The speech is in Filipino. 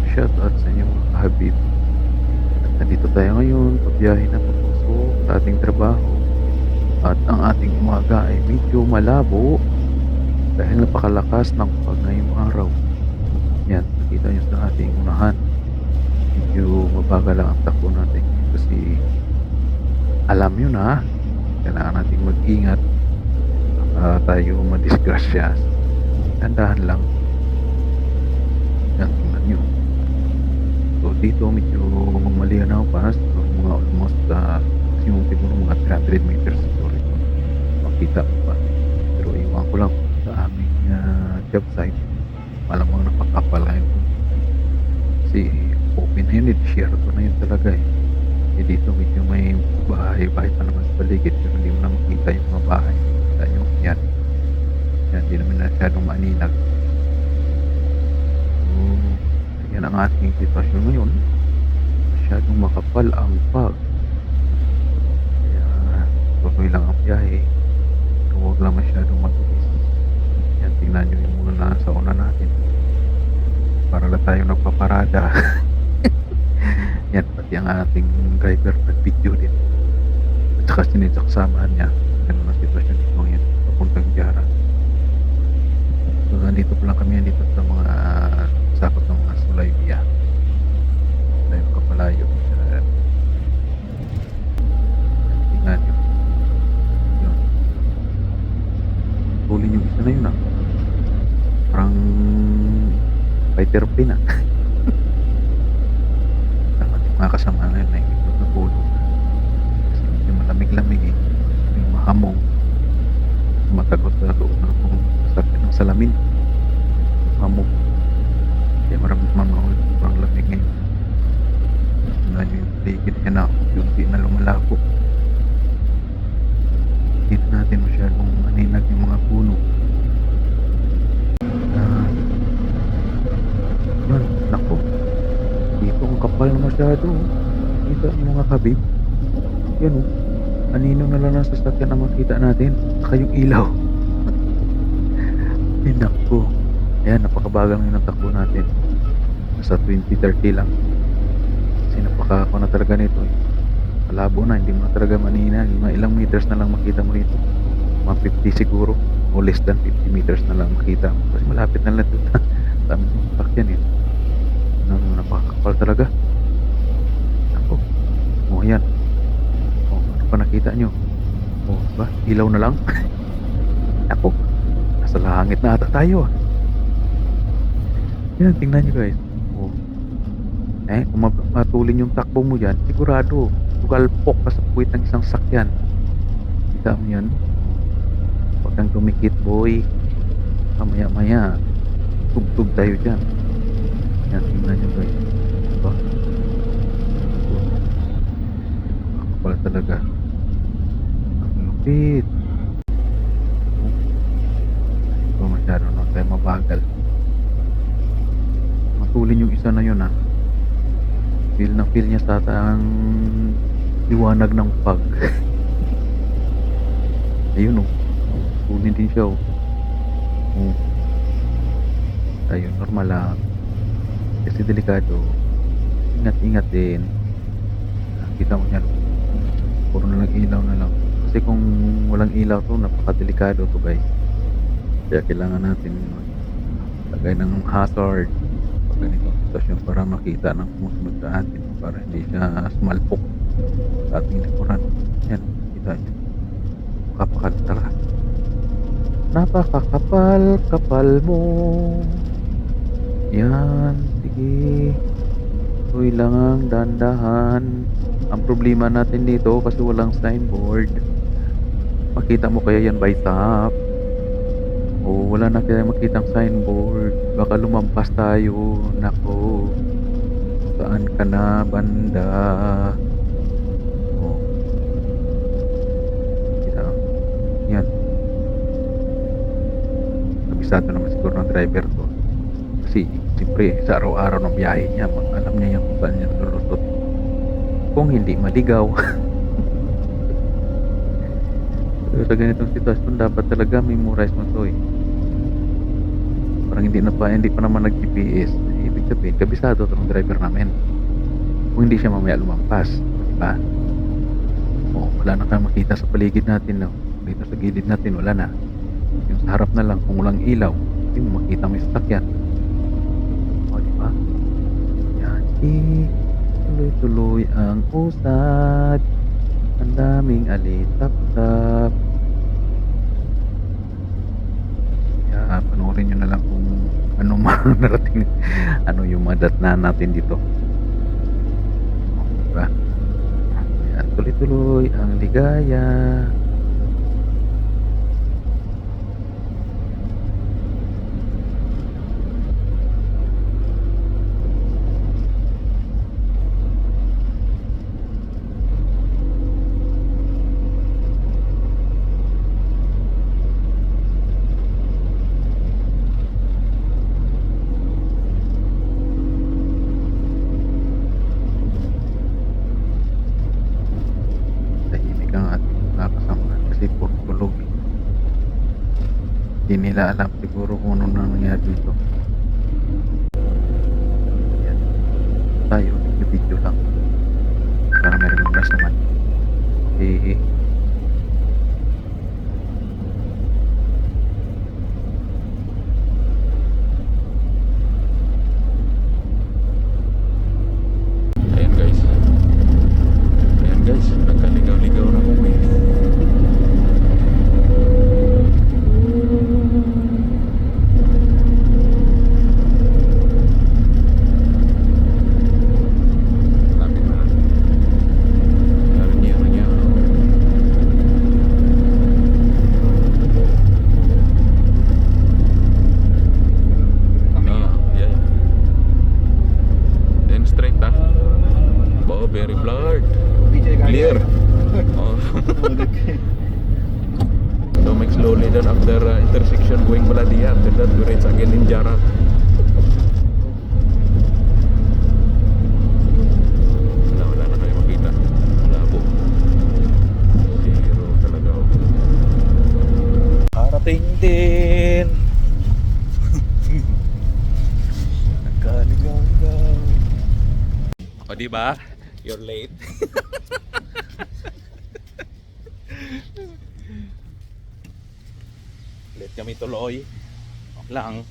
Shout out sa inyo mga kahabib. At nandito tayo ngayon, pabiyahe na papasok sa ating trabaho. At ang ating umaga ay medyo malabo dahil napakalakas ng pag ngayong araw. Yan, nakita nyo sa ating unahan. Medyo mabagal lang ang takbo natin kasi alam nyo na, kailangan natin mag-ingat tayo madisgrasya. Tandahan lang. Yan, tingnan nyo. So dito medyo malinaw pa, so mga almost maximum siguro mga 300 meters siguro ito makita mo pa. Pero iwan ko lang sa aming job site, malamang napakapalain ko kasi open na yun, share ko na yun talaga dito medyo may bahay pa naman sa paligid pero hindi mo na makita yung mga bahay. Kita nyo, yan hindi naman masyadong maaninag. So yan ang ating sitwasyon ngayon, masyadong makapal ang fog. Kaya tuloy lang ang biyahe, pero huwag lang masyadong matulis. Yan, tingnan nyo yung mga nasa una natin, para lang tayo nagpaparada. Yan, pati ang ating driver nag-video din at saka samahan niya. Ganun ang sitwasyon dito ngayon papuntang Jara. So nandito pa lang kami, nandito sa mga sakot ng mga Sulaybia tayo kapalayo. Yan, tingnan nyo yun, tulin yung isa na yun parang fighter plane ang ating mga kasama na yun ay natulog kasi medyo malamig-lamig yung mahamong matagot sa loob ng sakit ng salamin, hamog. Kaya maramdaman mo sobrang lamig ngayon. Tingnan nyo yung paligid niya na unti na lumalabo. Hindi na natin masyadong maninag yung mga puno. Yun, nako, dito ang kapal na masyado. Kita yung mga kabib, yan anino na lang ng sasakyan ang makita natin, saka yung ilaw. Ay nako, ayan, napakabagal ng takbo natin, nasa 20-30 lang kasi napaka na talaga nito malabo na, hindi mo na talaga maninag. Mga ilang meters na lang makita mo rito, mga 50 siguro o less than 50 meters na lang makita mo kasi malapit na lang ito. Dami ng sasakyan napakakapal talaga. Ako, yan, ano pa nakita nyo? Ba, ilaw na lang. Ako, nasa langit na ata tayo yan, tingnan nyo guys. Kung matulin yung takbo mo dyan, sigurado tugalpok ka sa puwit ng isang sakyan. Kita mo yan, huwag kang tumikit boy, mamaya maya tugtog tayo dyan. Yan, tingnan nyo guys. Diba? Nakakapala talaga, ang lupit. Ito masyado na tayo mabagal. Matulin yung isa na yun feel na feel niya sa ang liwanag ng fog. Ayun tulin din siya ayun, normal lang kasi delikado, ingat din. Kita mo yan, puro na lang ilaw na lang kasi kung walang ilaw to napakadelikado to guys. Kaya kailangan natin lagay ng hazard pag ganitong sitwasyon para makita ng sumusunod sa atin, para hindi siya sumalpok sa ating likuran. Yan, kita nyo, kapakal talaga, napakakapal mo. Yan, sige, tuloy lang ang dandahan. Ang problema natin dito kasi walang signboard, makita mo kaya yan by top o wala na kaya makitang signboard, baka lumampas tayo. Nako, saan ka na banda? Kita, yan, kabisado naman siguro ng driver ko kasi siyempre sa araw-araw ng biyahe niya, alam niya yung kung saan niya lulusot kung hindi maligaw. So, sa ganitong sitwasyon dapat talaga memorize mo to parang hindi pa naman nag GPS, ibig sabihin kabisado 'tong driver namin. Kung hindi siya mamaya lumampas, 'di ba? O wala na kayong makita sa paligid natin 'no, dito sa gilid natin wala na. Yung sa harap na lang kung walang ilaw, hindi mo makita may sasakyan. O 'di ba? Yan, tuloy-tuloy ang usad, ang daming alitap-tap. Kaya panoorin niyo na lang kung ano mga narating ano yung mga datnan natin dito, oh, 'di ba? Ayan, tuloy-tuloy ang ligaya. Tahimik ang ating mga kasamahan kasi puro tulog, eh. Di nila alam siguro kung ano na nangyari dito. Ayan, tayo nagvi-video lang para may remembers naman. Eh, ayan guys. Ayan guys, nagkaligaw-ligaw na kami. Lapit na. Narinig. Yeah. Then straight Wow, very blurred. Clear. Oh. So make slowly then after intersection going Baladia. After that we reach again in Jara. Wala na tayo makita. Malabo. Zero talaga. Parating din. Nagkaligaw-ligaw. O diba? You're late. Late kami tuloy. Okay lang.